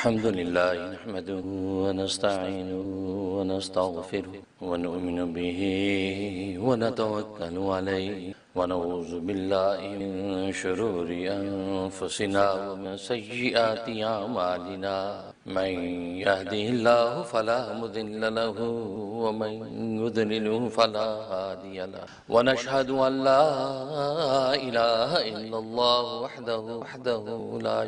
الحمد لله نحمده ونستعينه ونستغفره ونؤمن به ونتوكل عليه ونعوذ بالله من شرور أنفسنا ومن سيئات أعمالنا من يهده الله فلا مضل له ومن يضلله فلا هادي له ونشهد أن لا إله إلا الله وحده لا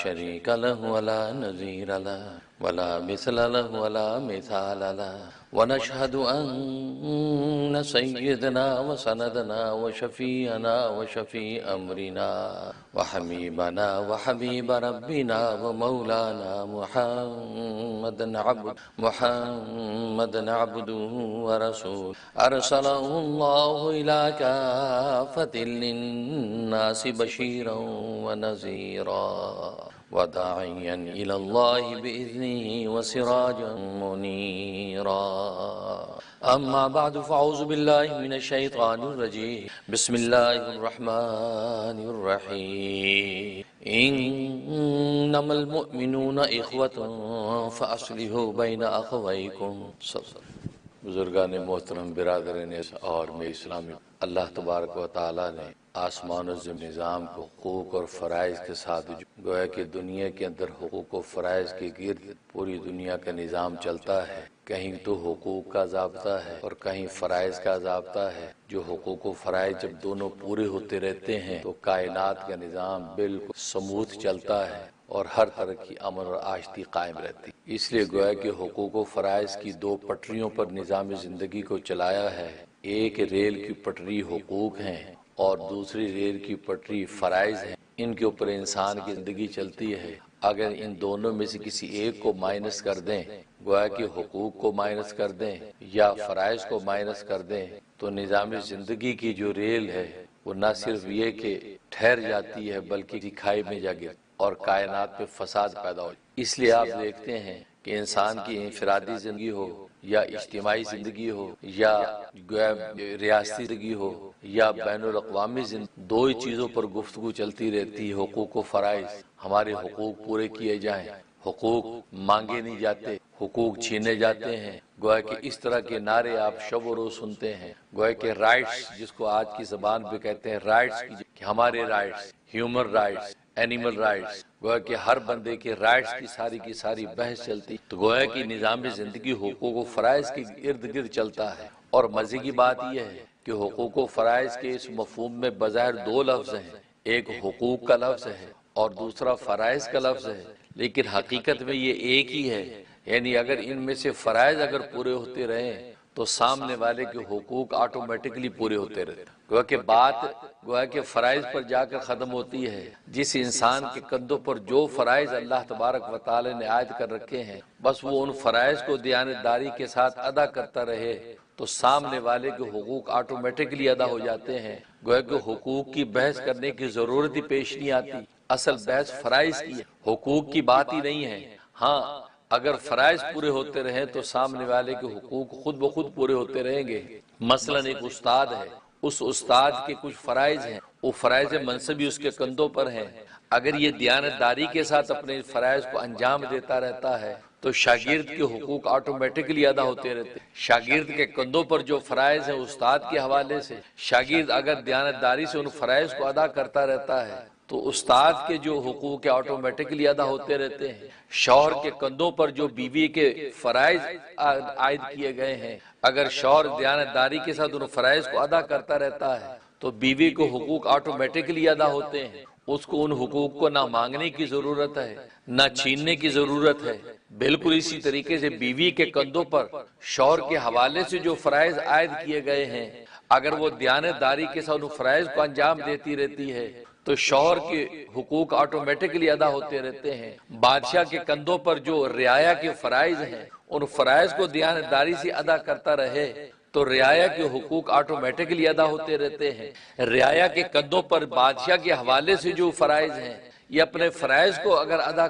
شريك له ولا نظير له ولا مثل له ولا مثال له ونشهد أن سيدنا وسندنا وشفيعنا وشفيع أمرنا وحبيبنا وحبيب ربنا ومولانا محمد عبده ورسوله أرسله الله إلى كافة للناس بشيرا ونذيرا وداعيا إلى الله بإذنه وسراجا منيرا أما بعد فأعوذ بالله من الشيطان الرجيم بسم الله الرحمن الرحيم إنما المؤمنون إخوة فأصلحوا بين أخويكم بزرگان محترم، برادرین اور میں اسلامی، اللہ تبارک و تعالیٰ نے آسمان و زمین نظام کو حقوق اور فرائض کے ساتھ گویا کہ دنیا کے اندر حقوق و فرائض کے گرد پوری دنیا کا نظام چلتا ہے۔ کہیں تو حقوق کا ضابطہ ہے اور کہیں فرائض کا ضابطہ ہے۔ جو حقوق و فرائض جب دونوں پورے ہوتے رہتے ہیں تو کائنات کا نظام بالکل سموتھ چلتا ہے اور ہر طرح کی امن اور آشتی قائم رہتی۔ اس لیے گویا کہ حقوق و فرائض کی دو پٹریوں پر نظام زندگی کو چلایا ہے۔ ایک ریل کی پٹری حقوق ہیں اور دوسری ریل کی پٹری فرائض ہیں۔ ان کے اوپر انسان کی زندگی چلتی ہے۔ اگر ان دونوں میں سے کسی ایک کو مائنس کر دیں، گویا کہ حقوق کو مائنس کر دیں یا فرائض کو مائنس کر دیں، تو نظام زندگی کی جو ریل ہے وہ نہ صرف یہ کہ ٹھہر جاتی ہے بلکہ کھائی میں جا گر اور کائنات پہ فساد پیدا ہو۔ اس لیے آپ دیکھتے ہیں کہ انسان کی انفرادی زندگی ہو یا اجتماعی زندگی ہو یا ریاستی زندگی ہو یا بین الاقوامی زندگی، دو ہی چیزوں پر گفتگو چلتی رہتی ہے، حقوق و فرائض۔ ہمارے حقوق پورے کیے جائیں، حقوق مانگے نہیں جاتے، حقوق چھینے جاتے ہیں۔ گویا کہ اس طرح کے نعرے آپ شب و روز سنتے ہیں۔ گویا کہ رائٹس، جس کو آج کی زبان پہ کہتے ہیں رائٹس، کہ ہمارے rights, human rights, animal rights, گویا کہ ہر بندے کے رائٹس کی ساری بحث چلتی۔ تو گویا کہ نظام زندگی حقوق و فرائض کے ارد گرد چلتا ہے۔ اور مزے کی بات یہ ہے کہ حقوق و فرائض کے اس مفہوم میں بظاہر دو لفظ ہیں، ایک حقوق کا لفظ ہے اور دوسرا فرائض کا لفظ ہے، لیکن حقیقت میں یہ ایک ہی ہے۔ یعنی اگر ان میں سے فرائض اگر پورے ہوتے رہیں تو سامنے والے کے حقوق آٹومیٹکلی پورے ہوتے رہتے۔ گویا کہ فرائض پر جا کر ختم ہوتی ہے۔ جس انسان کے کندھوں پر جو فرائض اللہ تبارک و تعالی نے عائد کر رکھے ہیں، بس وہ ان فرائض کو دیانتداری کے ساتھ ادا کرتا رہے تو سامنے والے کے حقوق آٹومیٹکلی ادا ہو جاتے ہیں۔ گویا کہ حقوق کی بحث کرنے کی ضرورت ہی پیش نہیں آتی۔ اصل بحث فرائض کی ہے، حقوق کی بات ہی نہیں ہے۔ ہاں، اگر فرائض پورے ہوتے رہیں تو سامنے والے کے حقوق خود بخود پورے ہوتے رہیں گے۔ مثلا ایک استاد ہے، اس استاد کے کچھ فرائض ہیں، وہ فرائض منصبی اس کے کندھوں پر ہیں۔ اگر یہ دیانتداری کے ساتھ اپنے فرائض کو انجام دیتا رہتا ہے تو شاگرد کے حقوق آٹومیٹکلی ادا ہوتے رہتے۔ شاگرد کے کندھوں پر جو فرائض ہیں استاد کے حوالے سے، شاگرد اگر دیانتداری سے ان فرائض کو ادا کرتا رہتا ہے تو استاد کے جو حقوق آٹومیٹکلی ادا ہوتے رہتے ہیں۔ شوہر کے کندھوں پر جو بیوی کے فرائض عائد کیے گئے ہیں، اگر شوہر دیانتداری کے ساتھ ان فرائض کو ادا کرتا رہتا ہے تو بیوی کو حقوق آٹومیٹکلی ادا ہوتے ہیں۔ اس کو ان حقوق کو نہ مانگنے کی ضرورت ہے نہ چھیننے کی ضرورت ہے۔ بالکل اسی طریقے سے بیوی کے کندھوں پر شوہر کے حوالے سے جو فرائض عائد کیے گئے ہیں، اگر وہ دیانتداری کے ساتھ ان فرائض کو انجام دیتی رہتی ہے تو شوہر کے حقوق آٹومیٹکلی ادا ہوتے رہتے ہیں۔ بادشاہ کے کندھوں پر جو رعایا کے فرائض ہیں، ان فرائض کو دیانتداری سے ادا کرتا رہے تو رعایا کے حقوق آٹومیٹکلی ادا ہوتے رہتے ہیں۔ رعایا کے کندھوں پر بادشاہ کے حوالے سے جو فرائض ہیں، یہ اپنے فرائض کو اگر ادا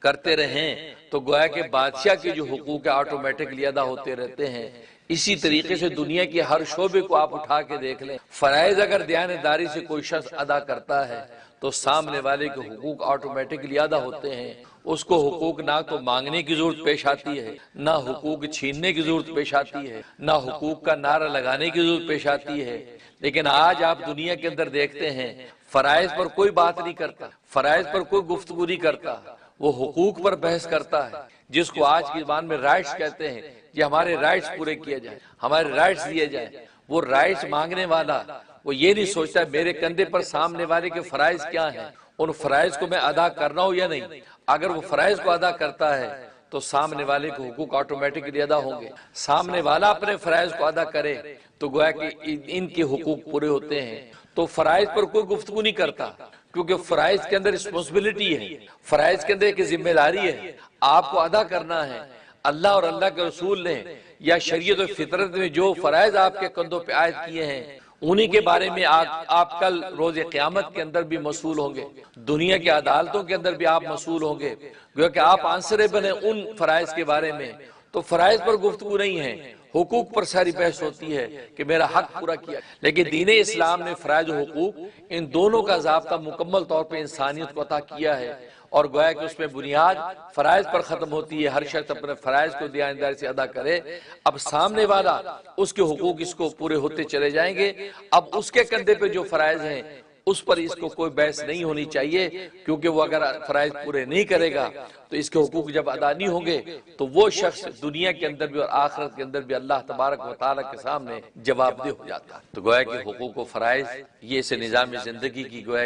کرتے رہیں تو گویا کہ بادشاہ کے جو حقوق آٹومیٹکلی ادا ہوتے رہتے ہیں۔ اسی طریقے سے دنیا کے ہر شعبے کو آپ اٹھا کے دیکھ لیں، فرائض اگر دیانتداری سے کوئی شخص ادا کرتا ہے تو سامنے والے کے حقوق آٹومیٹکلی ادا ہوتے ہیں. اس کو حقوق نہ تو مانگنے کی ضرورت پیش آتی ہے، نہ حقوق چھیننے کی ضرورت پیش آتی ہے، نہ حقوق کا نعرہ لگانے کی ضرورت پیش آتی ہے. لیکن آج آپ دنیا کے اندر دیکھتے ہیں فرائض پر کوئی بات نہیں کرتا، فرائض پر کوئی گفتگو نہیں کرتا، وہ حقوق پر بحث کرتا ہے، جس کو آج کی زبان میں رائٹس کہتے ہیں. یہ ہمارے رائٹس پورے کیے جائیں، ہمارے رائٹس دیے جائیں. وہ رائٹس مانگنے والا وہ یہ نہیں سوچتا میرے کندھے پر سامنے والے کے فرائض کیا ہیں، ان فرائض کو میں ادا کر رہا ہوں یا نہیں. اگر وہ فرائض کو ادا کرتا ہے تو سامنے والے کے حقوق آٹومیٹکلی ادا ہوں گے. سامنے والا اپنے فرائض کو ادا کرے تو گویا کہ ان کے حقوق پورے ہوتے ہیں. تو فرائض پر کوئی گفتگو نہیں کرتا، کیونکہ فرائض کے اندر رسپانسبلٹی ہے، فرائض کے اندر ایک ذمہ داری ہے، آپ کو ادا کرنا ہے. اللہ اور اللہ کے رسول نے یا شریعت و فطرت میں جو فرائض آپ کے کندھوں پہ عائد کیے ہیں، انہی کے بارے میں آپ کل روز قیامت کے اندر بھی مسئول ہوں گے، دنیا کی عدالتوں کے اندر بھی آپ مسئول ہوں گے، کیونکہ آپ آنسریبل ہیں ان فرائض کے بارے میں. تو فرائض پر گفتگو نہیں ہے، حقوق پر ساری بحث ہوتی ہے کہ میرا حق پورا کیا. لیکن دین اسلام نے فرائض و حقوق ان دونوں کا ضابطہ مکمل طور پہ انسانیت کو عطا کیا ہے، اور گویا کہ اس میں بنیاد فرائض پر ختم ہوتی ہے. ہر شخص اپنے فرائض کو دیانتداری سے ادا کرے. اب سامنے والا اس کے حقوق اس کو پورے ہوتے چلے جائیں گے. اب اس کے کندھے پہ جو فرائض ہیں اس پر اس کو کوئی بحث نہیں ہونی چاہیے، کیونکہ وہ اگر فرائض پورے نہیں کرے گا تو اس کے حقوق جب ادا نہیں ہوں گے تو وہ شخص دنیا کے اندر بھی اور آخرت کے اندر بھی اللہ تبارک و تعالیٰ کے سامنے جواب دہ ہو جاتا ہے. تو گویا کہ حقوق و فرائض یہ اسے نظام زندگی کی گویا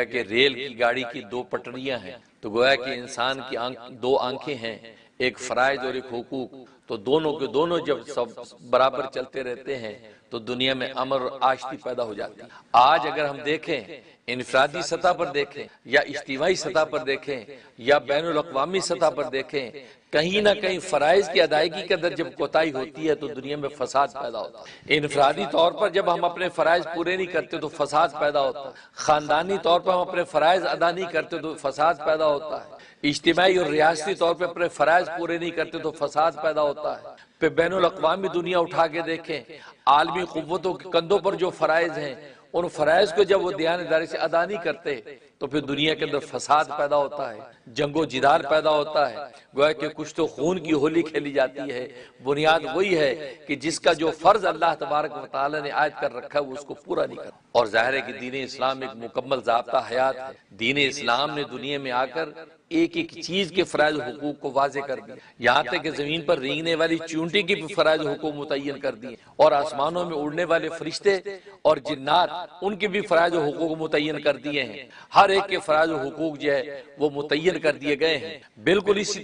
کہ ریل کی گاڑی کی دو پٹریاں ہیں. تو گویا کہ انسان کی دو آنکھیں ہیں، ایک فرائض اور ایک حقوق. تو دونوں کے دونوں جب سب برابر چلتے رہتے ہیں تو دنیا میں امن اور آشتی پیدا ہو جاتی ہے. آج اگر ہم دیکھیں انفرادی سطح پر دیکھیں یا اجتماعی سطح پر دیکھیں یا بین الاقوامی سطح پر دیکھیں، کہیں نہ کہیں فرائض کی ادائیگی کے اندر جب کوتاہی ہوتی ہے تو دنیا میں فساد پیدا ہوتا ہے. انفرادی طور پر جب ہم اپنے فرائض پورے نہیں کرتے تو فساد پیدا ہوتا ہے. خاندانی طور پر ہم اپنے فرائض ادا نہیں کرتے تو فساد پیدا ہوتا ہے. اجتماعی اور ریاستی طور پر اپنے فرائض پورے نہیں کرتے تو فساد پیدا ہوتا ہے. پھر بین الاقوامی دنیا اٹھا کے دیکھیں، عالمی قوتوں کے کندھوں پر جو فرائض ہیں، ان فرائض کو جب وہ دیانتداری سے ادا نہیں کرتے تو پھر دنیا کے اندر فساد پیدا ہوتا ہے، جنگ و جدال پیدا ہوتا ہے. گویا کہ کچھ تو خون کی ہولی کھیلی جاتی ہے. بنیاد وہی ہے کہ جس کا جو فرض اللہ تبارک و تعالی نے عائد کر رکھا ہے وہ اس کو پورا نہیں کرتا. اور ظاہر ہے کہ دین اسلام ایک مکمل ضابطہ حیات ہے. دین اسلام نے دنیا میں آ کر ایک ایک چیز کے فرائض و حقوق کو واضح کر دیا. یہاں تک کہ زمین پر رینگنے والی چونٹی کی بھی فرائض و حقوق متعین کر دیے، اور آسمانوں میں اڑنے والے فرشتے اور جنات ان کے بھی فرائض و حقوق متعین کر دیے ہیں. ہر ایک کے فرائض و حقوق جو ہے وہ متعین کر دیے گئے ہیں. بالکل اسی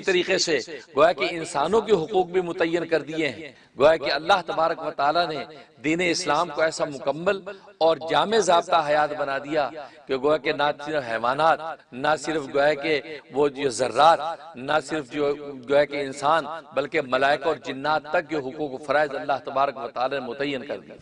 طریقے سے گویا کہ انسانوں کے حقوق بھی متعین کر دیے ہیں. گویا کہ اللہ تبارک و تعالیٰ نے دین اسلام کو ایسا مکمل اور جامع ضابطہ حیات بنا دیا کہ گویا کہ نہ صرف حیوانات، نہ صرف گویا کہ وہ جو ذرات، نہ صرف جو گویا کہ انسان، بلکہ ملائکہ اور جنات تک کے حقوق و فرائض اللہ تبارک و تعالیٰ نے متعین کر دیا.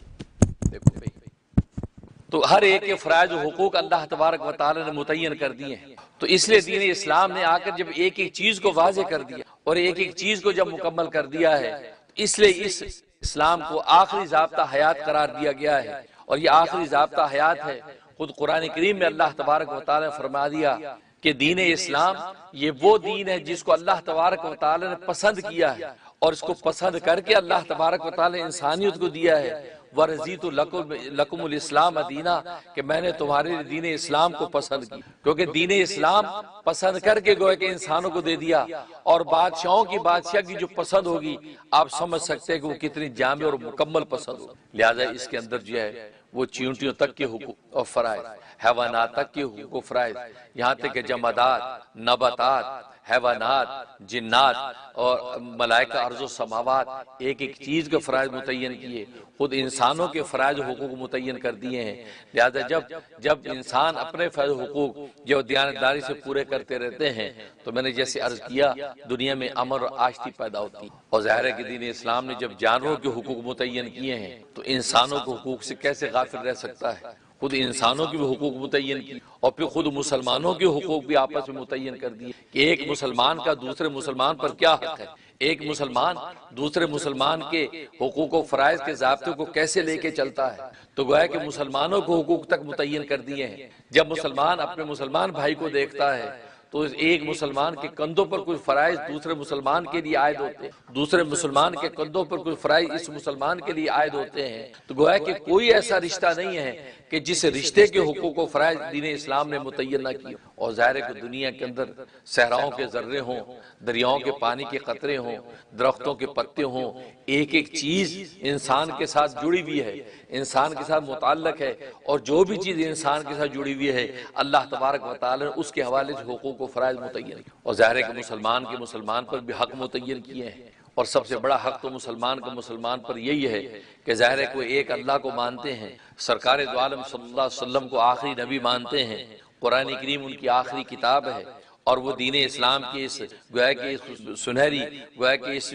تو ہر ایک کے فرائض و حقوق اللہ تبارک و تعالیٰ نے متعین کر دیے ہیں. تو اس لیے دین اسلام نے آ کر جب ایک ایک چیز کو واضح کر دیا اور ایک ایک چیز کو جب مکمل کر دیا ہے، اس لیے اس اسلام کو آخری ضابطہ حیات قرار دیا گیا ہے. اور یہ آخری ضابطہ حیات ہے. خود قرآن کریم میں اللہ تبارک و تعالیٰ نے فرما دیا کہ دین اسلام یہ وہ دین ہے جس کو اللہ تبارک و تعالیٰ نے پسند کیا ہے، اور اس کو پسند کر کے اللہ تبارک و تعالیٰ نے انسانیت کو دیا ہے. وَرَضِيتُ لَكُمُ الْإِسْلَامَ دِينًا، کہ میں نے تمہارے دین اسلام کو پسند کی. کیونکہ دین اسلام پسند کر کے گویا کہ انسانوں کو دے دیا، اور بادشاہوں کی بادشاہ کی جو پسند ہوگی آپ سمجھ سکتے ہیں کہ وہ کتنی جامع اور مکمل پسند ہوگی. لہذا اس کے اندر جو ہے وہ چیونٹیوں تک کے حقوق اور فرائض، حیوانات تک کے حقوق و فرائض، یہاں تک کہ جمادات، نباتات، حیوانات، جنات اور ملائکہ ارض و سماوات، ایک ایک چیز کے فرائض متعین کیے. خود انسانوں کے فرائض و حقوق متعین کر دیے ہیں. لہذا جب انسان اپنے فرائض و حقوق جو دیانتداری سے پورے کرتے رہتے ہیں تو میں نے جیسے عرض کیا دنیا میں امن اور آشتی پیدا ہوتی ہے. اور ظاہر ہے کہ دین اسلام نے جب جانوروں کے حقوق متعین کیے ہیں تو انسانوں کے حقوق سے کیسے غافل رہ سکتا ہے. خود انسانوں کی بھی حقوق متعین کی، اور پھر خود مسلمانوں کے حقوق بھی آپس میں متعین کر دیے کہ ایک مسلمان کا دوسرے مسلمان پر کیا حق ہے. ایک مسلمان دوسرے مسلمان کے حقوق و فرائض کے ضابطے کو کیسے لے کے چلتا ہے؟ تو گویا کہ مسلمانوں کو حقوق تک متعین کر دیے ہیں۔ جب مسلمان اپنے مسلمان بھائی کو دیکھتا ہے تو ایک مسلمان کے کندھوں پر کچھ فرائض دوسرے مسلمان کے لیے عائد ہوتے ہیں، دوسرے مسلمان کے کندھوں پر کچھ فرائض اس مسلمان کے لیے عائد ہوتے ہیں، تو گویا کہ کوئی ایسا رشتہ نہیں ہے کہ جس رشتے کے حقوق و فرائض دین اسلام نے متعین نہ کیے۔ اور ظاہر ہے کہ دنیا کے اندر صحراؤں کے ذرے ہوں، دریاؤں کے پانی کے قطرے ہوں، درختوں کے پتے ہوں، ایک ایک چیز انسان کے ساتھ جڑی ہوئی ہے، انسان کے ساتھ متعلق ہے، اور جو بھی چیز انسان کے ساتھ جڑی ہوئی ہے اللہ تبارک و تعالی نے اس کے حوالے سے حقوق و فرائض متعین، اور ظاہر ہے کہ مسلمان کے مسلمان پر بھی حق متعین کیے ہیں۔ اور سب سے بڑا حق تو مسلمان کا مسلمان پر یہی ہے کہ ظاہر ہے کوئی ایک اللہ کو مانتے ہیں، سرکار دو عالم صلی اللہ علیہ وسلم کو آخری نبی مانتے ہیں، قرآن کریم ان کی آخری کتاب ہے، اور وہ دین اسلام کی اس گویا کہ سنہری گویا کہ اس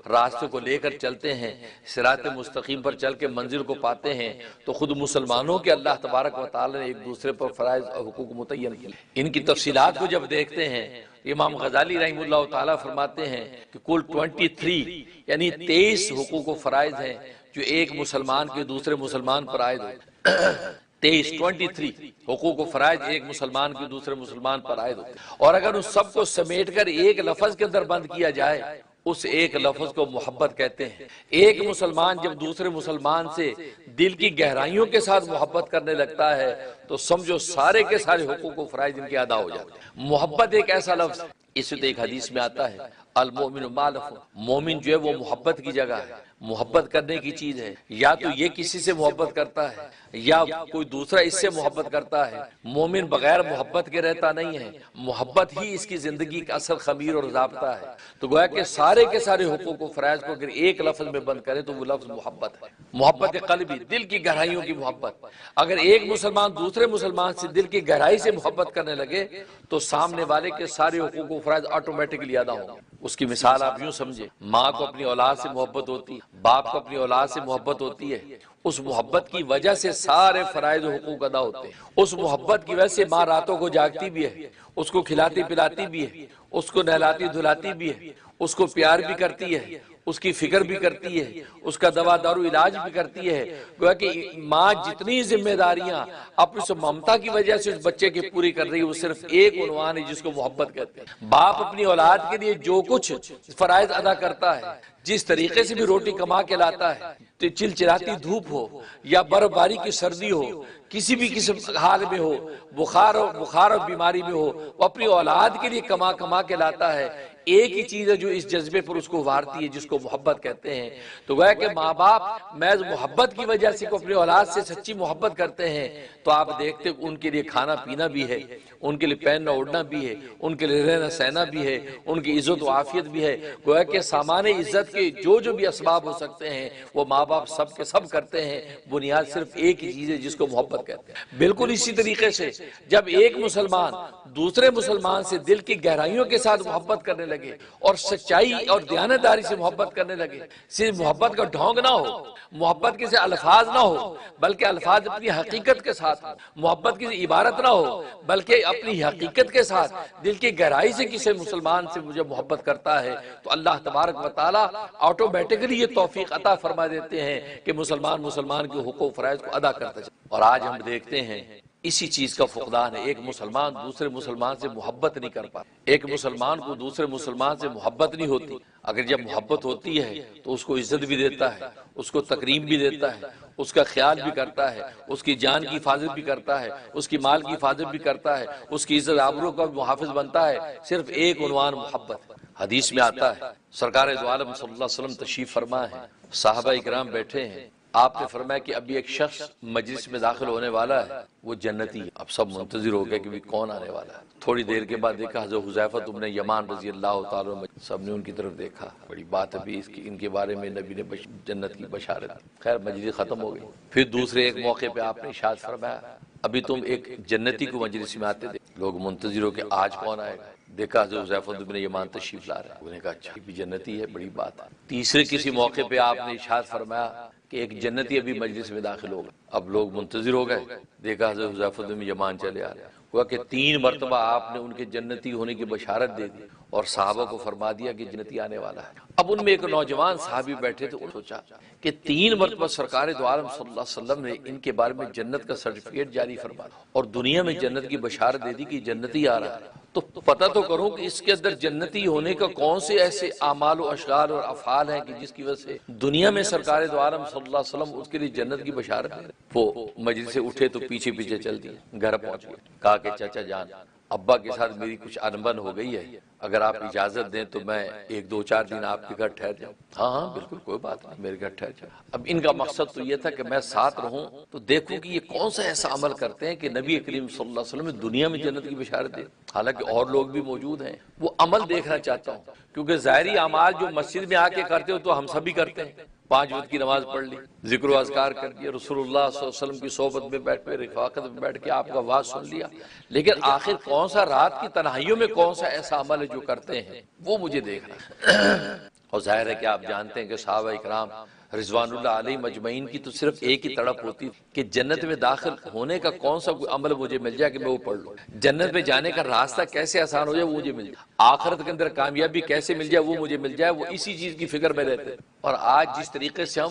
راستے کو لے کر چلتے ہیں، صراط مستقیم پر چل کے منزل کو پاتے ہیں، تو خود مسلمانوں کے اللہ تبارک و تعالی نے ایک دوسرے پر فرائض اور حقوق متعین کیے۔ ان کی تفصیلات کو جب دیکھتے ہیں، امام غزالی رحمہ اللہ تعالیٰ فرماتے ہیں کہ کل 23 یعنی 23 حقوق و فرائض ہیں جو ایک مسلمان کے دوسرے مسلمان پر عائد ہوتے ہیں۔ 23 حقوق و فرائض ایک مسلمان کے دوسرے مسلمان پر عائد ہوتے ہیں، اور اگر اس سب کو سمیٹ کر ایک لفظ کے اندر بند کیا جائے اس ایک لفظ کو محبت کہتے ہیں۔ ایک مسلمان جب دوسرے مسلمان سے دل کی گہرائیوں کے ساتھ محبت کرنے لگتا ہے تو سمجھو سارے کے سارے حقوق و فرائض ان کے ادا ہو جاتے ہیں۔ محبت ایک ایسا لفظ، اس وقت ایک حدیث میں آتا ہے المؤمن مالف، مومن جو ہے وہ محبت کی جگہ ہے، محبت کرنے کی چیز ہے، یا تو یہ کسی سے محبت کرتا ہے یا کوئی دوسرا اس سے محبت کرتا ہے۔ مومن بغیر محبت کے رہتا نہیں ہے، محبت ہی اس کی زندگی کا اصل خمیر اور ضابطہ ہے۔ تو گویا کہ سارے کے سارے حقوق و فرائض کو اگر ایک لفظ میں بند کریں تو وہ لفظ محبت ہے، محبت قلبی، دل کی گہرائیوں کی محبت۔ اگر ایک مسلمان دوسرے مسلمان سے دل کی گہرائی سے محبت کرنے لگے تو سامنے والے کے سارے حقوق و فرائض آٹومیٹکلی ادا ہوں گے۔ اس کی مثال آپ یوں سمجھیں، ماں کو اپنی اولاد سے محبت ہوتی ہے، باپ کو اپنی اولاد سے محبت ہوتی ہے، اس محبت کی وجہ سے سارے فرائض و حقوق ادا ہوتے ہیں۔ اس محبت کی وجہ سے ماں راتوں کو جاگتی بھی ہے، اس کو کھلاتی پلاتی بھی ہے، اس کو نہلاتی دھلاتی بھی ہے، اس کو پیار بھی کرتی ہے، اس کی فکر بھی کرتی ہے، اس کا دوا دارو علاج بھی کرتی ہے۔ گویا کہ ماں جتنی ذمہ داریاں اپنی اس ممتا کی وجہ سے اس بچے کی پوری کر رہی ہے وہ صرف ایک عنوان ہے جس کو محبت کہتے ہیں۔ باپ اپنی اولاد کے لیے جو کچھ فرائض ادا کرتا ہے، جس طریقے سے بھی روٹی کما کے لاتا ہے، تو چلچلاتی دھوپ ہو یا برف باری کی سردی ہو، کسی بھی قسم حال میں ہو، بخار اور بیماری میں ہو، وہ اپنی اولاد کے لیے کما کے لاتا ہے۔ ایک ہی چیز ہے جو اس جذبے پر اس کو ابھارتی ہے جس کو محبت کہتے ہیں۔ تو گویا کہ ماں باپ محض محبت کی وجہ سے کو اپنی اولاد سے سچی محبت کرتے ہیں تو آپ دیکھتے ان کے لیے کھانا پینا بھی ہے، ان کے لیے پہننا اوڑھنا بھی ہے، ان کے لیے رہنا سہنا بھی ہے، ان کی عزت و عافیت بھی ہے۔ گویا کہ سامان عزت کے جو بھی اسباب ہو سکتے ہیں وہ ماں باپ سب کے سب کرتے ہیں، بنیاد صرف ایک ہی چیز ہے جس کو محبت کہتے ہیں۔ بالکل اسی طریقے سے جب ایک مسلمان دوسرے مسلمان سے دل کی گہرائیوں کے ساتھ محبت کرنے لگے اور سچائی اور دیانتداری سے محبت کرنے لگے، صرف محبت کا ڈھونگ نہ ہو، محبت کے سے الفاظ نہ ہو بلکہ الفاظ اپنی حقیقت کے ساتھ ہو، محبت کی عبارت نہ ہو بلکہ اپنی حقیقت کے ساتھ دل کی گہرائی سے کسی مسلمان سے مجھے محبت کرتا ہے تو اللہ تبارک و تعالی آٹومیٹکلی یہ توفیق عطا فرما دیتے ہیں کہ مسلمان کے حقوق و فرائض کو ادا کرتا جائے۔ اور آج ہم دیکھتے ہیں اسی چیز کا فقدان ہے، ایک مسلمان دوسرے مسلمان سے محبت نہیں کر پاتا، ایک مسلمان کو دوسرے مسلمان سے محبت نہیں ہوتی۔ اگر جب محبت ہوتی ہے تو اس کو عزت بھی دیتا ہے، اس کو تکریم بھی دیتا ہے، اس کا خیال بھی کرتا ہے، اس کی جان کی حفاظت بھی کرتا ہے، اس کی مال کی حفاظت بھی کرتا ہے، اس کی عزت آبرو کا بھی محافظ بنتا ہے، صرف ایک عنوان محبت۔ حدیث میں آتا ہے سرکار دو عالم صلی اللہ علیہ وسلم تشریف فرما ہے، صحابہ اکرام بیٹھے ہیں، آپ نے فرمایا کہ ابھی ایک شخص مجلس میں داخل ہونے والا ہے، وہ جنتی ہے۔ اب سب منتظر ہو گئے کہ بھی کون آنے والا ہے۔ تھوڑی دیر کے بعد دیکھا حضرت حذیفہ بن یمان رضی اللہ تعالیٰ عنہ، سب نے ان کی طرف دیکھا، بڑی بات ابھی ان کے بارے میں نبی نے جنت کی بشارت دی۔ خیر مجلس ختم ہو گئی، پھر دوسرے ایک موقع پہ آپ نے ارشاد فرمایا ابھی تم ایک جنتی کو مجلس میں آتے دیکھ، لوگ منتظر ہو کہ آج کون آئے گا۔ دیکھا حضرت حذیفہ بن یمان تشریف لا رہے ہیں، انہوں نے کہا اچھا بھی جنتی ہے، بڑی بات ہے۔ تیسرے کسی موقع پہ آپ نے ارشاد فرمایا کہ ایک جنتی ابھی مجلس میں داخل ہوگا. اب لوگ منتظر ہو گئے، دیکھا حضرت حذیفہ بن یمان چلے آ رہے. ہوا کہ 3 مرتبہ آپ نے ان کے جنتی ہونے کی بشارت دے دی اور صحابہ کو فرما دیا کہ جنتی آنے والا ہے. اب ان میں ایک نوجوان صحابی بیٹھے تھے، انہوں نے سوچا کہ 3 مرتبہ سرکار دو عالم صلی اللہ علیہ وسلم نے ان کے بارے میں جنت کا سرٹیفکیٹ جاری فرما دیا اور دنیا میں جنت کی بشارت دے دی کہ جنتی آ رہا ہے، تو پتہ تو کروں کہ اس کے اندر جنتی ہونے کا کون سے ایسے اعمال و اشغال اور افعال ہیں کہ جس کی وجہ سے دنیا میں سرکار دو عالم صلی اللہ علیہ وسلم اس کے لیے جنت کی بشارت دے. وہ مجلس سے اٹھے تو پیچھے پیچھے چل دیے، گھر پہنچ گئے. کہا کہ چچا جان، ابا کے ساتھ میری کچھ انبن ہو گئی ہے، اگر آپ اجازت دیں تو میں 1-2-4 دن آپ کے گھر ٹھہر جاؤں. ہاں ہاں بالکل کوئی بات نہیں، میرے گھر ٹھہر جاؤ. اب ان کا مقصد تو یہ تھا کہ میں ساتھ رہوں تو دیکھوں کہ یہ کون سا ایسا عمل کرتے ہیں کہ نبی کریم صلی اللہ علیہ وسلم نے دنیا میں جنت کی بشارت دے. حالانکہ اور لوگ بھی موجود ہیں، وہ عمل دیکھنا چاہتا ہوں، کیونکہ ظاہری اعمال جو مسجد میں آ کے کرتے ہو تو ہم سبھی کرتے ہیں. 5 وقت کی نماز پڑھ لی، ذکر و اذکار کر دیا، رسول اللہ صلی اللہ علیہ وسلم کی صحبت میں بیٹھ کے، رفاقت میں بیٹھ کے آپ کا واعظ سن لیا. لیکن آخر کون سا رات کی تنہائیوں میں کون سا ایسا عمل ہے جو کرتے ہیں، وہ مجھے دیکھنا ہے. اور ظاہر ہے کہ آپ جانتے ہیں کہ صحابہ اکرام رضوان اللہ علیہ مجمعین کی تو صرف ایک ہی تڑپ ہوتی کہ جنت میں داخل ہونے کا کون سا کوئی عمل مجھے مل جائے کہ میں وہ پڑھ لوں، جنت میں جانے کا راستہ کیسے آسان ہو جائے وہ مجھے مل جائے، آخرت کے اندر کامیابی کیسے مل جائے وہ مجھے مل جائے. وہ اسی چیز کی فکر میں رہتے ہیں. اور آج جس طریقے سے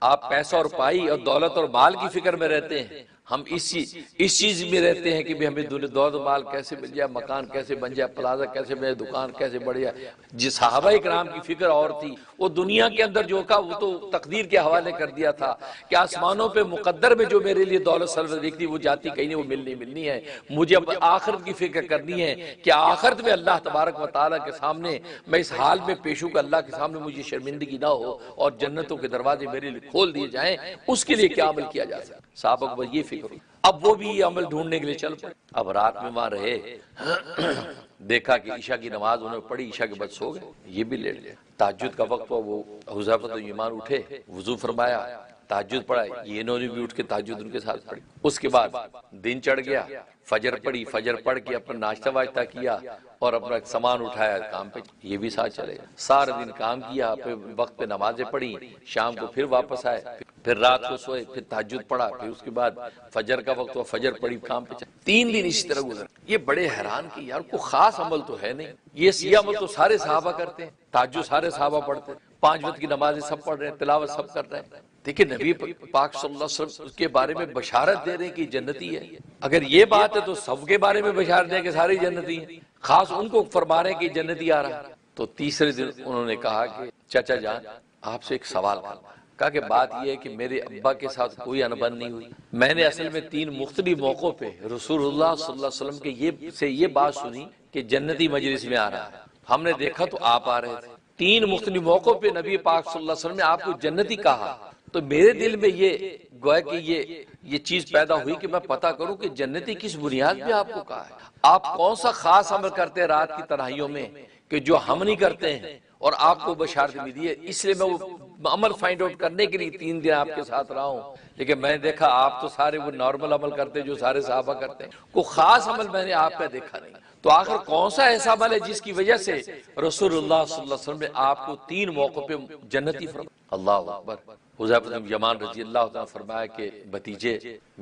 آپ پیسہ اور پائی اور دولت اور مال کی فکر میں رہتے ہیں، ہم اس چیز میں رہتے ہیں کہ بھی ہمیں دولت و مال کیسے مل جائے، مکان کیسے بن جائے، پلازہ کیسے بن جائے، دکان کیسے بڑھ جائے. جس صحابہ اکرام کی فکر اور تھی، وہ دنیا کے اندر جو کا وہ تو تقدیر کے حوالے کر دیا تھا کہ آسمانوں پہ مقدر میں جو میرے لیے دولت سرور دکھتی وہ جاتی کہیں نہیں، وہ ملنی ہے. مجھے اب آخرت کی فکر کرنی ہے کہ آخرت میں اللہ تبارک و تعالیٰ کے سامنے میں اس حال میں پیش ہوں کہ اللہ کے سامنے مجھے شرمندگی نہ ہو اور جنتوں کے دروازے میرے لیے کھول دیے جائیں. اس کے لیے کیا عمل کیا جا سکتا؟ صحابہ کو یہ فکر ہوئی. اب وہ بھی یہ عمل ڈھونڈنے کے لیے چل پڑے. اب رات میں وہاں رہے، دیکھا کہ عشاء کی نماز انہوں نے پڑھی، عشاء کے بعد سو گئے. یہ بھی لیٹ گئے. تہجد کا وقت ہوا، وہ حذیفہ بن یمان اٹھے، وضو فرمایا، تہجد پڑھا. یہ انہوں نے بھی اٹھ کے تہجد ان کے ساتھ پڑھی. اس کے بعد دن چڑھ گیا، فجر پڑھی، فجر پڑھ کے اپنا ناشتہ واشتہ کیا اور اپنا سامان اٹھایا، کام پہ یہ بھی ساتھ چلے گئے. سارا دن کام کیا، پھر وقت پہ نمازیں پڑھی، شام کو پھر واپس آئے، پھر رات کو سوئے، پھر تہجد پڑھا، پھر اس کے بعد فجر کا وقت ہوا، فجر پڑھی، کام پہ چلے. 3 دن اسی طرح گزر. یہ بڑے حیران کہ یار کوئی خاص عمل تو ہے نہیں، یہ عمل تو سارے صحابہ کرتے ہیں، تہجد سارے صحابہ پڑھتے ہیں، 5 وقت کی نمازیں سب پڑھ رہے ہیں، تلاوت سب کر رہے ہیں. دیکھیں نبی پاک صلی اللہ علیہ وسلم کے بارے میں بشارت دے رہے ہیں کہ جنتی ہے. اگر یہ بات ہے تو سب کے بارے میں بشارت دیں کہ سارے جنتی ہیں، خاص ان کو فرما رہے ہیں کہ جنتی آ رہا ہے. تو تیسرے دن انہوں نے کہا کہ چچا جان آپ سے ایک سوال کرنا. کہا کہ بات یہ ہے کہ میرے ابا کے ساتھ کوئی انبن نہیں ہوئی، میں نے اصل میں 3 مختلف موقعوں پہ رسول اللہ صلی اللہ علیہ وسلم کے یہ بات سنی کہ جنتی مجلس میں آ رہا ہے. ہم نے دیکھا تو آپ آ رہے تھے. 3 مختلف موقعوں پہ نبی پاک صلی اللہ علیہ وسلم نے آپ کو جنتی کہا. تو میرے دل میں یہ گویا کہ یہ چیز پیدا ہوئی کہ میں پتہ کروں کہ جنتی کس بنیاد پہ آپ کو کہا ہے. آپ کون سا خاص عمل کرتے ہیں رات کی تنہائیوں میں کہ جو ہم نہیں کرتے ہیں اور آپ کو بشارت ملی ہے. اس لیے میں وہ عمل فائنڈ آؤٹ کرنے کے لیے 3 دن آپ کے ساتھ رہا ہوں. لیکن میں نے دیکھا آپ تو سارے وہ نارمل عمل کرتے جو سارے صحابہ کرتے ہیں، کوئی خاص عمل میں نے آپ کا دیکھا نہیں. تو آخر کون سا ایسا عمل ہے جس کی وجہ سے رسول اللہ صلی اللہ علیہ وسلم نے آپ کو 3 موقع پہ جنتی فرمایا؟ اللہ اکبر. حذیفہ بن یمان رضی اللہ عنہ فرمایا کہ بھتیجے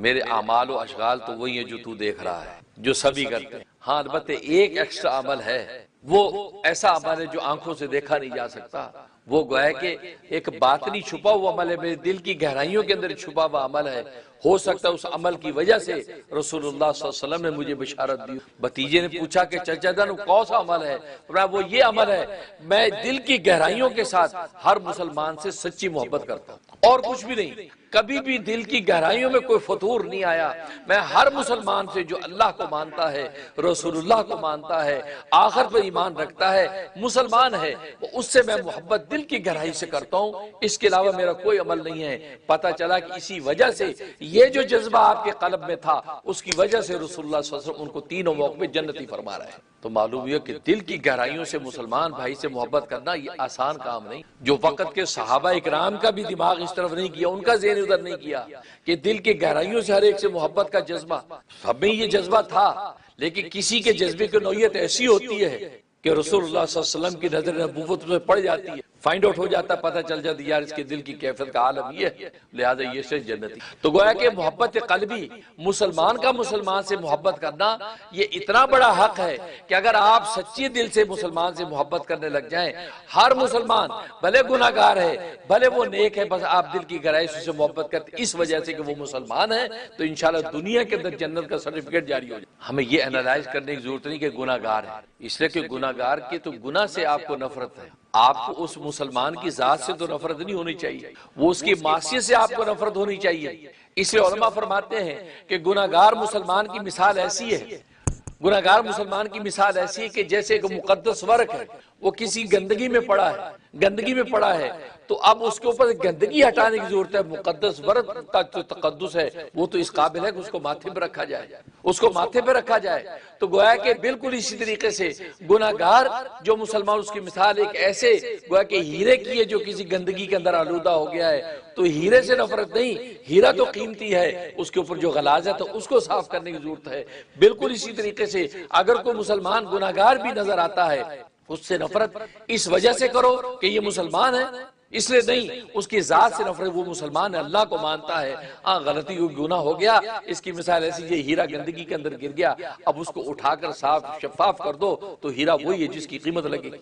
میرے اعمال و اشغال تو وہی ہیں جو تو دیکھ رہا ہے، جو سبھی کرتے ہیں. ہاں البتہ ایک ایکسٹرا عمل ہے، وہ ایسا عمل ہے جو آنکھوں سے دیکھا نہیں جا سکتا. وہ گویا کہ ایک باطنی چھپا ہوا عمل ہے، میرے دل کی گہرائیوں کے اندر چھپا ہوا عمل ہے. ہو سکتا ہے اس عمل کی وجہ سے رسول اللہ صلی اللہ علیہ وسلم نے مجھے بشارت دی. بھتیجے نے پوچھا کہ چچا جان کون سا عمل ہے؟ وہ یہ عمل ہے میں دل کی گہرائیوں کے ساتھ ہر مسلمان سے سچی محبت کرتا ہوں اور کچھ بھی نہیں. کبھی بھی دل کی گہرائیوں میں کوئی فتور نہیں آیا. میں ہر مسلمان سے جو اللہ کو مانتا ہے، رسول اللہ کو مانتا ہے، آخر پر ایمان رکھتا ہے، مسلمان ہے، اس سے میں محبت دل کی گہرائی سے کرتا ہوں. اس کے علاوہ میرا کوئی عمل نہیں ہے. پتہ چلا کہ اسی وجہ سے یہ جو جذبہ آپ کے قلب میں تھا اس کی وجہ سے رسول اللہ صلی اللہ علیہ وسلم ان کو 3 موقع پہ جنتی فرما رہے ہیں. تو معلوم ہوا کہ دل کی گہرائیوں سے مسلمان بھائی سے محبت کرنا یہ آسان کام نہیں. جو وقت کے صحابہ اکرام کا بھی دماغ اس طرف نہیں کیا، ان کا ذہن ادھر نہیں کیا کہ دل کی گہرائیوں سے ہر ایک سے محبت کا جذبہ. سب میں یہ جذبہ تھا، لیکن کسی کے جذبے کی نوعیت ایسی ہوتی ہے کہ رسول اللہ صلی اللہ علیہ وسلم کی نظر نبوت میں پڑ جاتی ہے. فائنڈ آؤٹ ہو جاتا، پتہ چل جاتا یار اس کے دل کی کیفیت کا عالم یہ ہے، لہٰذا یہ سے جنتی۔ تو گویا کہ محبت قلبی، مسلمان کا مسلمان سے محبت کرنا، یہ اتنا بڑا حق ہے کہ اگر آپ سچی دل سے مسلمان سے محبت کرنے لگ جائیں، ہر مسلمان بھلے گناہ گار ہے، بھلے وہ نیک ہے، بس آپ دل کی گہرائی سے محبت کرتے اس وجہ سے کہ وہ مسلمان ہے، تو انشاءاللہ دنیا کے اندر جنت کا سرٹیفکیٹ جاری ہو جائے۔ ہمیں یہ انالائز کرنے کی ضرورت نہیں کہ گناہ گار ہے، اس لیے کہ گناہ گار کی تو گناہ سے آپ کو نفرت ہے، آپ کو اس مسلمان کی ذات سے تو نفرت نہیں ہونی چاہیے، وہ اس کی معصیت سے آپ کو نفرت ہونی چاہیے۔ اس لیے علماء فرماتے ہیں کہ گناہ گار مسلمان کی مثال ایسی ہے، گناہ گار مسلمان کی مثال ایسی ہے کہ جیسے ایک مقدس ورق ہے، وہ کسی گندگی میں پڑا ہے، گندگی میں پڑا ہے، تو اب اس کے اوپر گندگی ہٹانے کی ضرورت ہے۔ مقدس ورق کا جو تقدس ہے وہ تو اس قابل ہے کہ اس کو ماتھے پہ رکھا جائے، اس کو ماتھے پہ رکھا جائے۔ تو گویا کہ بالکل اسی طریقے سے گناہ گار جو مسلمان، اس کی مثال ایک ایسے گویا کہ ہیرے کی ہے جو کسی گندگی کے اندر آلودہ ہو گیا ہے، تو ہیرے سے نفرت نہیں، ہیرا تو قیمتی ہے، اس کے اوپر جو غلاظت ہے اس کو صاف کرنے کی ضرورت ہے۔ بالکل اسی طریقے سے اگر کوئی مسلمان گناہ گار بھی نظر آتا ہے، اس سے نفرت اس وجہ سے کرو کہ یہ مسلمان ہے، اس لیے نہیں، اس کی ذات سے نفرت، وہ مسلمان ہے، اللہ کو مانتا ہے، ہاں غلطی کو گناہ ہو گیا، اس کی مثال ایسی، یہ ہیرا گندگی کے اندر گر گیا، اب اس کو اٹھا کر صاف شفاف کر دو تو ہیرا وہی ہے جس کی قیمت لگے گی۔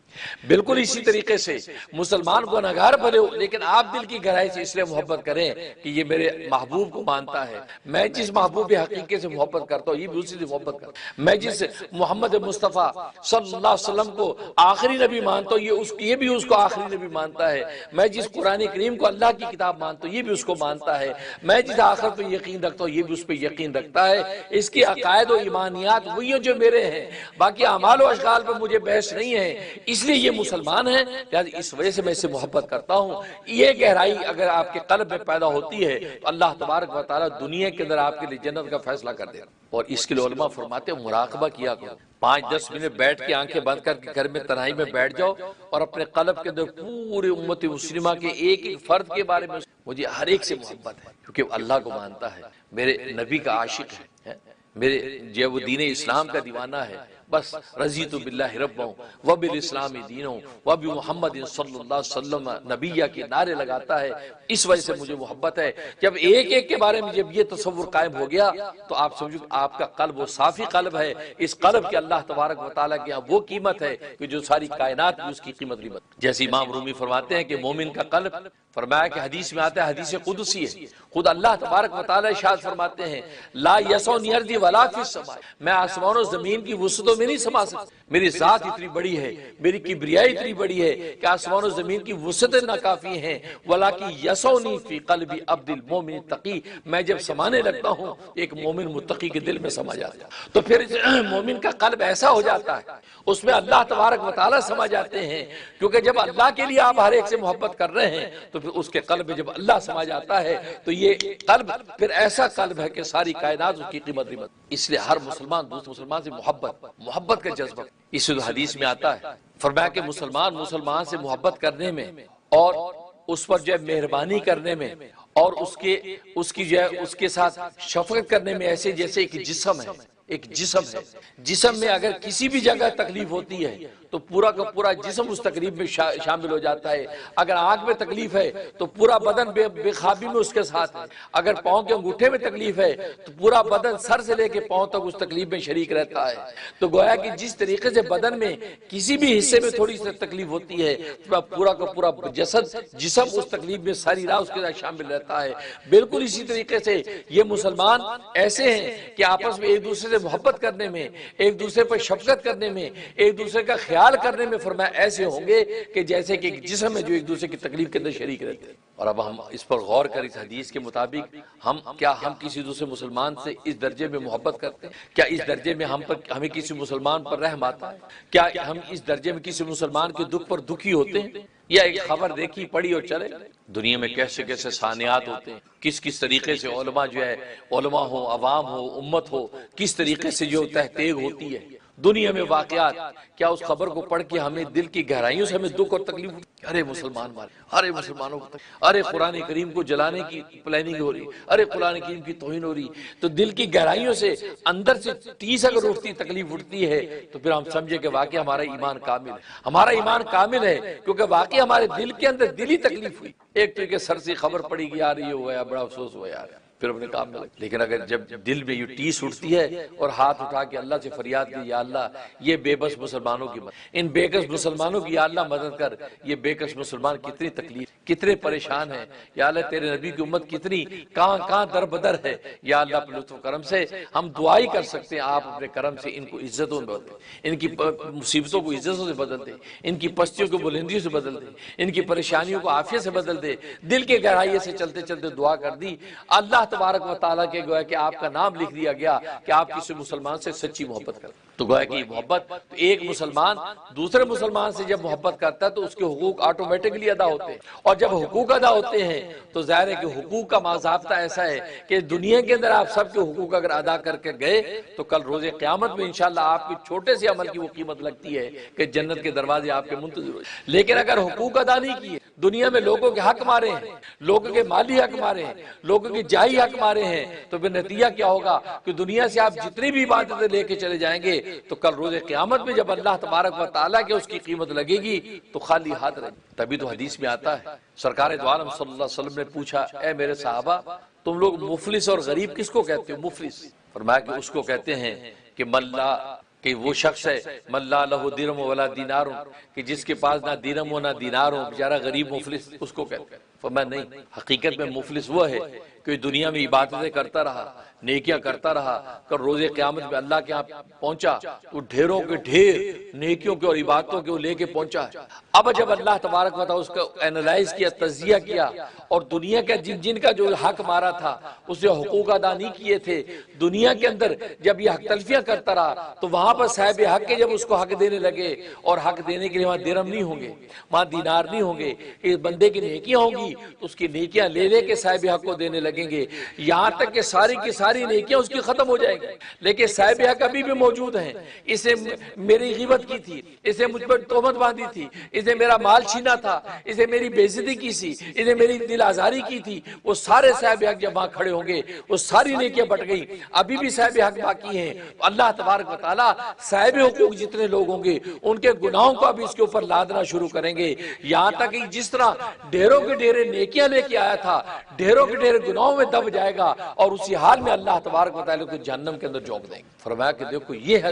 بالکل اسی طریقے سے مسلمان گناہ گار بھلے ہو، لیکن آپ دل کی گہرائی سے اس لیے محبت کریں کہ یہ میرے محبوب کو مانتا ہے، میں جس محبوب حقیقی سے محبت کرتا ہوں یہ بھی اسی سے محبت کرتا ہوں، میں جس محمد مصطفیٰ صلی اللہ علیہ وسلم کو آخری نبی مانتا ہوں یہ بھی اس کو آخری نبی مانتا ہے، میں جس قرآن کریم کو اللہ کی کتاب مانتا ہوں یہ بھی اس کو مانتا ہے، میں جس آخرت پہ یقین رکھتا ہوں یہ بھی اس پہ یقین رکھتا ہے۔ اس کی عقائد و ایمانیات وہی ہیں جو میرے ہیں، باقی اعمال و اشغال پہ مجھے بحث نہیں ہے، اس لیے یہ مسلمان ہے، لہذا اس وجہ سے میں اس سے محبت کرتا ہوں۔ یہ گہرائی اگر آپ کے قلب میں پیدا ہوتی ہے تو اللہ تبارک و تعالیٰ دنیا کے اندر آپ کے لیے جنت کا فیصلہ کر دے گا۔ اور اس کے لیے علماء فرماتے ہیں مراقبہ کیا کرو، 5-10 منٹ بیٹھ کے آنکھیں بند کر کے گھر میں تنہائی میں بیٹھ جاؤ اور اپنے قلب کے اندر پوری امت مسلمہ کے ایک ایک فرد کے بارے میں مجھے ہر ایک سے محبت ہے، کیونکہ اللہ کو مانتا ہے، میرے نبی کا عاشق ہے، میرے جو وہ دین اسلام کا دیوانہ ہے، بس رضیت باللہ ربا وبالاسلام دینا وبمحمد صلی اللہ علیہ وسلم نبیہ کے نعرے لگاتا ہے، اس وجہ سے مجھے محبت ہے۔ جب ایک ایک کے بارے میں جب یہ تصور قائم ہو گیا تو آپ سمجھو آپ کا قلب وہ صافی قلب ہے، اس قلب کے اللہ تبارک و تعالیٰ کے یہاں وہ قیمت ہے کہ جو ساری کائنات کی اس کی قیمت نہیں بنتی۔ جیسے امام رومی فرماتے ہیں کہ مومن کا قلب، فرمایا کہ حدیث میں آتا ہے، حدیث قدسی ہے، خود اللہ تبارک و تعالیٰ ارشاد فرماتے ہیں لا یسعنی ارضی ولا فی السماء، میں آسمان و زمین کی وسعتوں میں نہیں سما سکتا، میری ذات اتنی بڑی ہے، میری کبریائی اتنی بڑی ہے کہ آسمان و زمین کی وسعتیں ناکافی ہیں، ولاکن یسعنی فی قلب عبد المؤمن التقی، میں جب سمانے لگتا ہوں ایک مومن متقی کے دل میں سما جاتا ہے، تو پھر مومن کا قلب ایسا ہو جاتا ہے، اس میں اللہ تبارک و تعالیٰ سما جاتے ہیں، کیونکہ جب اللہ کے لیے آپ ہر ایک سے محبت کر رہے ہیں تو پھر اس کے قلب میں جب اللہ سما جاتا ہے تو یہ قلب پھر ایسا قلب ہے کہ ساری کائنات اس کی قیمت نہیں بنتی۔ اس لیے ہر مسلمان دوسرے مسلمان سے محبت کا جذبہ اس حدیث میں آتا ہے، فرمایا کہ مسلمان سے محبت کرنے میں اور اس پر جو ہے مہربانی کرنے میں اور اس کی جو ہے اس کے ساتھ شفقت کرنے میں ایسے جیسے ایک جسم ہے، ایک جسم ہے، جسم میں اگر کسی بھی جگہ تکلیف ہوتی ہے تو پورا کا پورا جسم اس تکلیف میں شامل ہو جاتا ہے، اگر آنکھ میں تکلیف ہے تو پورا بدن بے خوابی میں اس کے ساتھ ہے، اگر پاؤں کے انگوٹھے میں تکلیف ہے تو پورا بدن سر سے لے کے پاؤں تک اس تکلیف میں شریک رہتا ہے۔ تو گویا کہ جس طریقے سے بدن میں کسی بھی حصے میں تھوڑی سی تکلیف ہوتی ہے پورا کا پورا جسم اس تکلیف میں ساری راہ اس کے ساتھ شامل رہتا ہے، بالکل اسی طریقے سے یہ مسلمان ایسے ہیں کہ آپس میں ایک دوسرے سے محبت کرنے میں، ایک دوسرے پر شفقت کرنے میں، ایک دوسرے کا خیال کرنے میں فرمایا ایسے ہوں گے کہ جیسے کہ ایک جسم ہے جو ایک دوسرے کی تکلیف کے اندر شریک رہتے ہیں۔ اور اب ہم اس پر غور کریں، اس حدیث کے مطابق ہم کسی دوسرے مسلمان سے اس درجے میں محبت کرتے ہیں؟ کیا اس درجے میں ہمیں کسی مسلمان پر رحم آتا ہے؟ کیا ہم اس درجے میں کسی مسلمان کے دکھ پر دکھی ہوتے ہیں؟ یا ایک خبر دیکھی پڑھی اور چلے؟ دنیا میں کیسے کیسے سانحات ہوتے ہیں، کس طریقے سے علماء جو ہے، علماء ہو، عوام ہو، امت ہو، کس طریقے سے جو تحقیق ہوتی ہے، دنیا میں واقعات، کیا اس خبر کو پڑھ کے ہمیں دل کی گہرائیوں سے ہمیں دکھ اور تکلیف ہوتی؟ ارے مسلمان مارے، ارے مسلمانوں کو، ارے قرآن کریم کو جلانے کی پلاننگ ہو رہی، ارے قرآن کریم کی توہین ہو رہی، تو دل کی گہرائیوں سے اندر سے ٹیس اگر اٹھتی، تکلیف اٹھتی ہے، تو پھر ہم سمجھے کہ واقعی ہمارا ایمان کامل ہے، ہمارا ایمان کامل ہے، کیونکہ واقعی ہمارے دل کے اندر دلی تکلیف ہوئی۔ ایک تو کہ سر سے خبر پڑی کہ یار یہ ہوا ہے، بڑا افسوس ہوا یار، پھر اپنے کام میں لگے۔ لیکن اگر جب دل میں یہ ٹیس اٹھتی ہے اور ہاتھ اٹھا کے اللہ سے فریاد کی، یا اللہ یہ بے بس مسلمانوں کی مدد، ان بے کس مسلمانوں کی یا اللہ مدد کر، یہ بے کس مسلمان کتنی تکلیف، کتنے پریشان ہیں، یا اللہ تیرے نبی کی امت کتنی کہاں کہاں در بدر ہے، یا اللہ اپنے لطف و کرم سے ہم دعائی کر سکتے ہیں، آپ اپنے کرم سے ان کو عزتوں میں بدل دیں، ان کی مصیبتوں کو عزتوں سے بدل دیں، ان کی پستیوں کو بلندیوں سے بدل دیں، ان کی پریشانیوں کو عافیت سے بدل دے۔ دل کے گہرائیے سے چلتے چلتے دعا کر دی، اللہ تبارک و تعالیٰ کے گویا کہ آپ کا نام لکھ دیا گیا کہ آپ کسی مسلمان سے سچی محبت کریں۔ تو گویا کہ یہ محبت، ایک مسلمان دوسرے مسلمان سے جب محبت کرتا ہے تو اس کے حقوق آٹومیٹکلی ادا ہوتے ہیں، اور جب حقوق ادا ہوتے ہیں تو ظاہر ہے کہ حقوق کا باضابطہ ایسا ہے کہ دنیا کے اندر آپ سب کے حقوق اگر ادا کر کے گئے تو کل روز قیامت میں انشاءاللہ آپ کی چھوٹے سے عمل کی وہ قیمت لگتی ہے کہ جنت کے دروازے آپ کے منتظر ہو جائیں۔ لیکن اگر حقوق ادا نہیں کیے، دنیا میں لوگوں کے حق مارے ہیں، لوگوں کے مالی حق مارے ہیں، لوگوں کے جائی حق مارے ہیں، تو پھر نتیجہ کیا ہوگا کہ دنیا سے آپ جتنی بھی عبادتیں لے کے چلے جائیں گے تو کل روز قیامت میں جب اللہ تبارک و تعالیٰ کے اس کی قیمت لگے گی تو خالی ہاتھ رہے۔ تبھی تو حدیث میں آتا ہے، سرکار دو عالم صلی اللہ علیہ وسلم نے پوچھا، اے میرے صحابہ تم لوگ مفلس اور غریب کس کو کہتے ہو؟ مفلس فرمایا کہ اس کو کہتے ہیں کہ ملا، کہ وہ شخص ہے من لا لہ درہم ولا دینار، کہ جس کے پاس نہ درہم ہو نہ دینار ہو، بیچارہ غریب مفلس اس کو کہتے ہیں۔ فرمایا نہیں، حقیقت میں مفلس وہ ہے کہ دنیا میں عبادتیں کرتا رہا، نیکیاں کرتا رہا، کل روز قیامت میں اللہ کے ہاں پہنچا تو ڈھیروں کے ڈھیر نیکیوں کے اور عبادتوں کے وہ لے کے پہنچا ہے۔ اب جب اللہ تبارک و تعالیٰ اس کو اینالائز کیا، تجزیہ کیا، اور دنیا کا جن کا جو حق مارا تھا اس نے حقوق ادا نہیں کیے تھے، دنیا کے اندر جب یہ حق تلفیاں کرتا رہا تو وہاں پر صاحب حق کے جب اس کو حق دینے لگے، اور حق دینے کے لیے وہاں درہم نہیں ہوں گے، وہاں دینار نہیں ہوں گے، اس بندے کی نیکیاں ہوں گی تو اس کی نیکیاں لے لے کے صاحب حق کو دینے لگیں گے، یہاں تک کہ ساری کی ساری نیکیاں اس کی ختم ہو جائیں گی۔ لیکن صاحب حق ابھی بھی موجود ہیں، اسے میری غیبت کی تھی، اسے مجھ پر تہمت باندھی تھی، اسے میرا مال چھینا تھا، اسے میری بے عزتی کی سی، اسے میری دل آزاری کی تھی، وہ سارے صاحب حق جب وہاں کھڑے ہوں گے وہ ساری نیکیاں بٹ گئی، ابھی بھی صاحب حق باقی ہیں۔ اللہ تبارک و تعالیٰ صاحب حقوق جتنے لوگ ہوں گے ان کے گناہوں کو ابھی اس کے اوپر لادنا شروع کریں گے، یہاں تک کہ جس طرح ڈھیروں کے ڈھیرے نیکیاں لے کے آیا تھا ڈھیروں کے ڈھیرے گناہوں میں دب جائے گا، اور اسی حال میں اللہ تبارک و تعالیٰ کو جہنم کے اندر جھونک دیں گے۔ فرمایا کہ دیکھو یہ ہے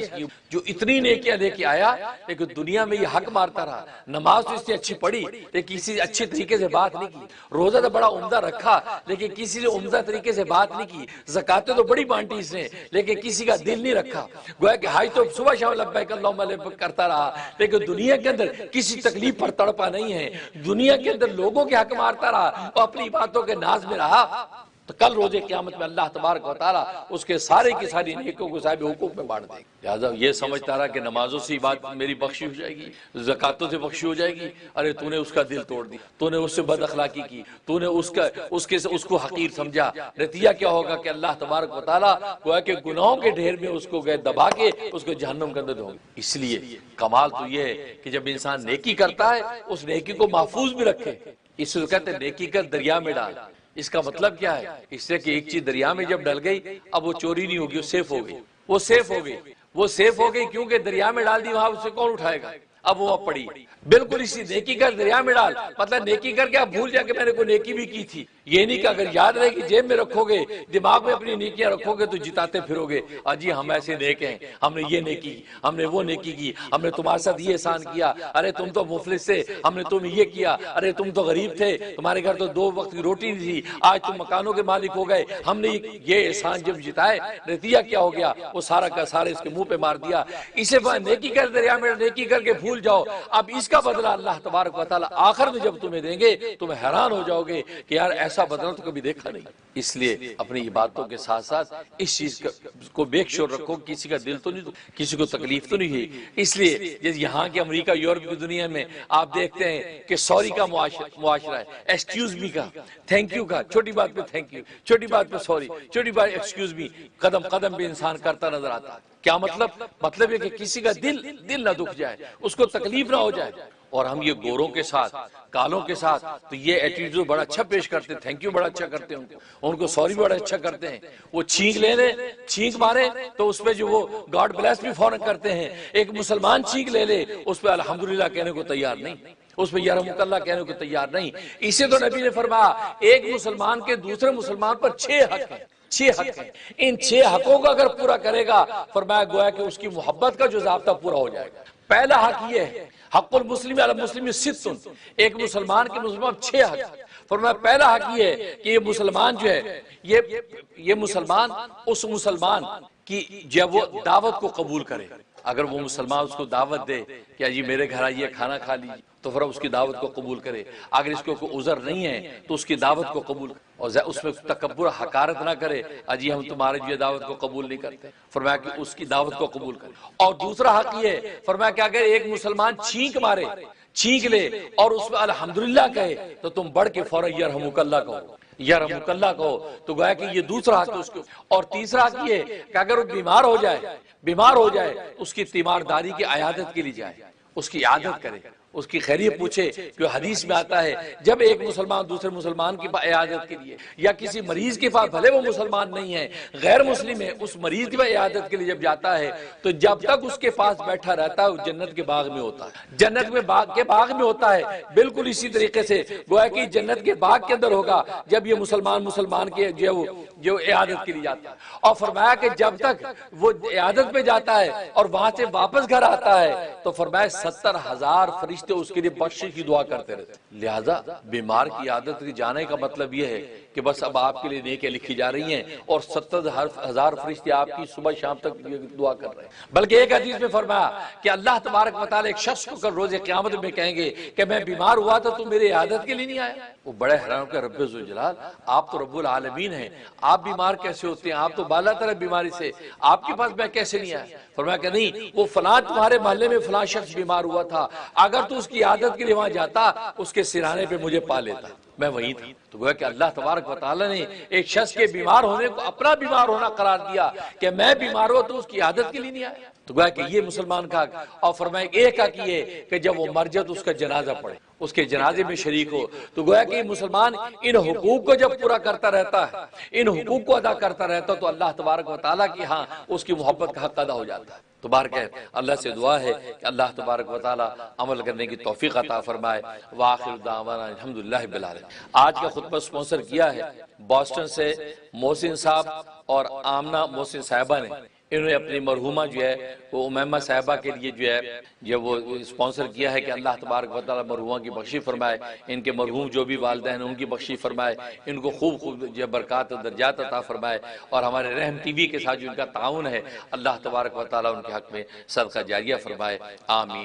جو اتنی نیکیاں لے کے آیا لیکن دنیا میں یہ حق مارتا رہا، نماز تو اس نے اچھی پڑھی لیکن کسی اچھے طریقے سے بات نہیں کی، روزہ تو بڑا عمدہ رکھا لیکن کسی سے عمدہ طریقے سے بات نہیں کی، زکاتیں تو بڑی بانٹی اس نے لیکن کسی کا دل نہیں رکھا، گویا کہ حج تو صبح شام لبیک اللہم لبیک کرتا رہا لیکن دنیا کے اندر کسی تکلیف پر تڑپا نہیں ہے، دنیا کے اندر لوگوں کے حق مارتا رہا اور اپنی باتوں کے ناز میں رہا، تو کل روز قیامت میں اللہ تبارک و تعالیٰ اس کے سارے کی ساری نیکیوں کو صاحب حقوق میں بانٹ دے گا۔ لہٰذا یہ سمجھتا رہا کہ نمازوں سے بات میری بخشی ہو جائے گی، زکاتوں سے بخشی ہو جائے گی، ارے تو نے اس کا دل توڑ دی، تو نے اس سے بد اخلاقی کی، تو نے اس کو حقیر سمجھا، نتیجہ کیا ہوگا کہ اللہ تبارک و تعالیٰ گویا کہ گناہوں کے ڈھیر میں اس کو گئے دبا کے اس کو جہنم کے اندر دوں گے۔ اس لیے کمال تو یہ ہے کہ جب انسان نیکی کرتا ہے اس نیکی کو محفوظ بھی رکھے، اس سے کہتے ہیں نیکی کر دریا میں ڈال۔ اس کا مطلب کیا ہے؟ اس سے کہ ایک چیز دریا میں جب ڈل گئی اب وہ چوری نہیں ہوگی، وہ سیف ہو گئی، وہ سیف ہو گئی کیونکہ دریا میں ڈال دی، وہاں اسے کون اٹھائے گا؟ اب وہ پڑی بالکل اسی نیکی کر دریا میں ڈال، مطلب نیکی کر کے آپ بھول جا کہ میں نے کوئی نیکی بھی کی تھی، یہ نہیں کہ اگر یاد رہے کہ جیب میں رکھو گے، دماغ میں اپنی نیکیاں رکھو گے تو جتاتے پھرو گے، جی ہم ایسے نیک ہیں، ہم نے یہ نیکی کی، ہم نے وہ نیکی کی، ہم نے تمہارے ساتھ یہ احسان کیا، ارے تم تو مفلس تھے ہم نے تم یہ کیا، ارے تم تو غریب تھے تمہارے گھر تو 2 وقت کی روٹی نہیں تھی، آج تم مکانوں کے مالک ہو گئے، ہم نے یہ احسان جب جتائے نتیجہ کیا ہو گیا؟ وہ سارا کا سارا اس کے منہ پہ مار دیا۔ اسے نیکی کر دریا میں نیکی کر کے بھول جاؤ، اب اس کا بدلہ اللہ تبارک و تعالیٰ آخر میں جب تمہیں دیں گے تمہیں حیران ہو جاؤ گے کہ یار ایسا ایسا بدلا تو کبھی دیکھا نہیں۔ اس لیے اپنی عبادتوں کے ساتھ ساتھ اس چیز کو میک شور رکھو، کسی کا دل تو نہیں، کسی کو تکلیف تو نہیں ہے۔ اس لیے یہاں کے امریکہ یورپ کی دنیا میں آپ دیکھتے ہیں کہ سوری کا معاشرہ ہے، ایکسکیوز می کا، تھینک یو کا، چھوٹی بات پہ تھینک یو، چھوٹی بات پہ سوری، چھوٹی بات ایکسکیوز می، قدم قدم پہ انسان کرتا نظر آتا ہے۔ کیا مطلب یہ کہ کسی کا دل نہ دکھ جائے، اس کو تکلیف نہ ہو جائے۔ اور ہم یہ گوروں کے ساتھ، کالوں کے ساتھ تو یہ ایٹیٹیوڈ بڑا اچھا پیش کرتے ہیں، تھینک یو بڑا اچھا کرتے ہیں، ان کو سوری بڑا اچھا کرتے ہیں۔ وہ چھینک لے لے، چھینک مارے تو اس پہ جو وہ گاڈ بلیس بھی فوراً کرتے ہیں۔ ایک مسلمان چھینک لے لے، اس پہ الحمدللہ کہنے کو تیار نہیں، اس پہ یرحمک اللہ کہنے کو تیار نہیں۔ اسے تو نبی نے فرمایا ایک مسلمان کے دوسرے مسلمان پر 6 حق ہیں، 6 حق ہیں، ان 6 حقوں کو اگر پورا کرے گا فرمایا گویا کہ اس کی محبت کا جو ضابطہ پورا ہو جائے گا۔ پہلا حق یہ ہے حق المسلم علی المسلم 6، ایک مسلمان کے مسلمان 6 حق۔ فرمایا پہلا حق یہ ہے کہ یہ مسلمان جو ہے یہ مسلمان اس مسلمان کی جب وہ دعوت کو قبول کرے، اگر وہ مسلمان اس کو دعوت دے کہ جی میرے گھر آئیے کھانا کھا لیجیے تو پھر اس کی دعوت کو قبول کرے، اگر اس کو کوئی عذر نہیں ہے تو اس کی دعوت کو قبول کرے اور اس میں تکبر حقارت نہ کرے اجی ہم تمہارے جو دعوت کو قبول نہیں کرتے، فرمایا کہ اس کی دعوت کو قبول کرے۔ اور دوسرا حق یہ ہے فرمایا کہ اگر ایک مسلمان چھینک مارے، چھینک لے اور اس میں الحمدللہ کہے تو تم بڑھ کے فوراً یرحمک اللہ کہو، یرحمک اللہ کہو، تو گویا کہ یہ دوسرا حق اس کو۔ اور تیسرا حق یہ ہے کہ اگر وہ بیمار ہو جائے اس کی تیمارداری کی عیادت کے لیے جائے، اس کی عیادت کرے، اس کی خیریت پوچھے، جو حدیث میں آتا ہے جب ایک مسلمان دوسرے مسلمان کی عیادت کے لیے یا کسی مریض کے پاس، بھلے وہ مسلمان نہیں ہے غیر مسلم ہے، اس مریض کی عیادت کے لیے جب جاتا ہے تو جب تک اس کے پاس بیٹھا رہتا ہے وہ جنت کے باغ میں ہوتا ہے، جنت میں کے باغ میں ہوتا ہے۔ بالکل اسی طریقے سے گویا کہ جنت کے باغ کے اندر ہوگا جب یہ مسلمان کے جو عیادت کے لیے جاتا ہے۔ اور فرمایا کہ جب تک وہ عیادت پہ جاتا ہے اور وہاں سے واپس گھر آتا ہے تو فرمایا 70,000 فرشتے اس کے لیے بخشش کی دعا کرتے رہتے۔ لہذا بیمار کی عادت کی جانے کا مطلب یہ ہے کہ بس اب آپ کے لیے نیکیاں لکھی جا رہی ہیں اور 70,000 فرشتے آپ کی صبح شام تک دعا کر رہے ہیں۔ بلکہ ایک حدیث میں فرمایا کہ اللہ تبارک و تعالی ایک شخص کو کل روز قیامت میں کہیں گے کہ میں بیمار ہوا تھا تو میرے عادت کے لیے نہیں آیا۔ وہ بڑے حیران کہ رب ذوالجلال آپ تو رب العالمین ہیں، آپ بیمار کیسے ہوتے ہیں؟ آپ تو بالا تر بیماری سے، آپ کے پاس میں کیسے نہیں آیا؟ فرمایا کہ نہیں، وہ فلاں تمہارے محلے میں فلاں شخص بیمار ہوا تھا، اگر تو اس کی عادت کے لیے وہاں جاتا اس کے سرانے پہ مجھے پا لیتا، میں وہیں تھا۔ تو گویا کہ اللہ تبارک و تعالی نے ایک شخص کے بیمار ہونے کو اپنا بیمار ہونا قرار دیا کہ میں بیمار ہوں تو اس کی عادت کے لیے نہیں آیا۔ تو گویا کہ یہ مسلمان کا حق۔ اور فرمایا ایک حق یہ کہ جب وہ مر جائے تو اس کا جنازہ پڑھے، اس کے جنازے میں شریک ہو۔ تو گویا کہ مسلمان ان حقوق کو جب پورا کرتا رہتا ہے، ان حقوق کو ادا کرتا رہتا تو اللہ تبارک و تعالیٰ کی ہاں اس کی محبت کا حق ادا ہو جاتا ہے۔ تو بارکہ اللہ سے دعا ہے کہ اللہ تبارک و تعالیٰ عمل کرنے کی توفیق عطا فرمائے۔ وآخر دعوانا الحمدللہ رب العالمین۔ آج کا خطبہ سپانسر کیا ہے بوسٹن سے محسن صاحب اور آمنہ محسن صاحبہ نے۔ انہوں نے اپنی مرحومہ جو ہے وہ امیمہ صاحبہ کے لیے جو ہے جب وہ سپانسر کیا ہے کہ اللہ تبارک و تعالیٰ مرحومہ کی بخشی فرمائے، ان کے مرحوم جو بھی والدین ہیں ان کی بخشی فرمائے، ان کو خوب جو برکات و درجات عطا فرمائے، اور ہمارے رحم ٹی وی کے ساتھ جو ان کا تعاون ہے اللہ تبارک و تعالیٰ ان کے حق میں صدقہ جاریہ فرمائے، آمین۔